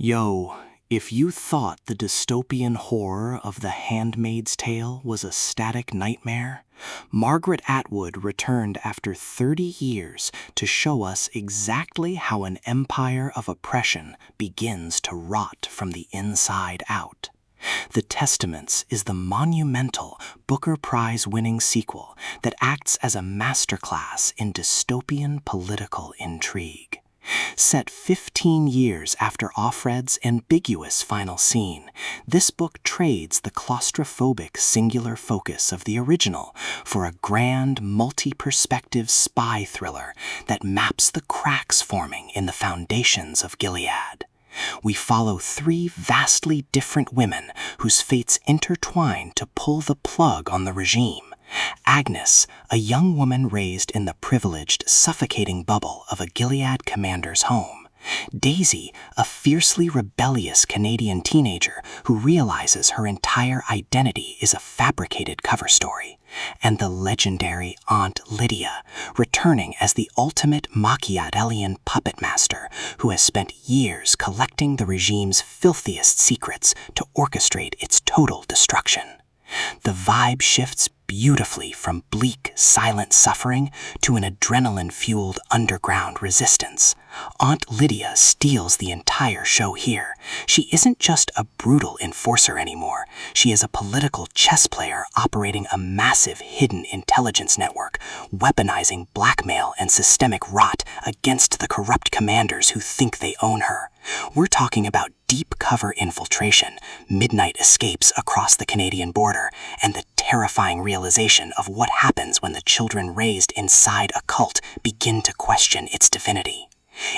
Yo, if you thought the dystopian horror of The Handmaid's Tale was a static nightmare, Margaret Atwood returned after 30 years to show us exactly how an empire of oppression begins to rot from the inside out. The Testaments is the monumental Booker Prize-winning sequel that acts as a masterclass in dystopian political intrigue. Set 15 years after Offred's ambiguous final scene, this book trades the claustrophobic singular focus of the original for a grand multi-perspective spy thriller that maps the cracks forming in the foundations of Gilead. We follow three vastly different women whose fates intertwine to pull the plug on the regime. Agnes, a young woman raised in the privileged, suffocating bubble of a Gilead commander's home. Daisy, a fiercely rebellious Canadian teenager who realizes her entire identity is a fabricated cover story. And the legendary Aunt Lydia, returning as the ultimate Machiavellian puppet master who has spent years collecting the regime's filthiest secrets to orchestrate its total destruction. The vibe shifts beautifully from bleak, silent suffering to an adrenaline-fueled underground resistance. Aunt Lydia steals the entire show here. She isn't just a brutal enforcer anymore. She is a political chess player operating a massive hidden intelligence network, weaponizing blackmail and systemic rot against the corrupt commanders who think they own her. We're talking about deep cover infiltration, midnight escapes across the Canadian border, and the terrifying realization of what happens when the children raised inside a cult begin to question its divinity.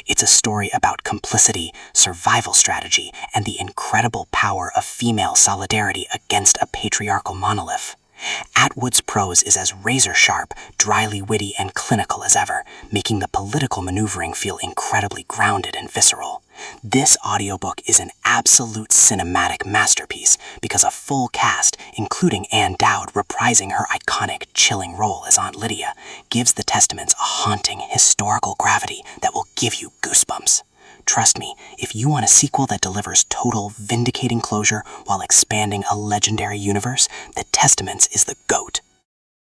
It's a story about complicity, survival strategy, and the incredible power of female solidarity against a patriarchal monolith. Atwood's prose is as razor-sharp, dryly witty, and clinical as ever, making the political maneuvering feel incredibly grounded and visceral. This audiobook is an absolute cinematic masterpiece because a full cast, including Ann Dowd reprising her iconic, chilling role as Aunt Lydia, gives the Testaments a haunting, historical gravity that will give you goosebumps. Trust me, if you want a sequel that delivers total, vindicating closure while expanding a legendary universe, The Testaments is the GOAT.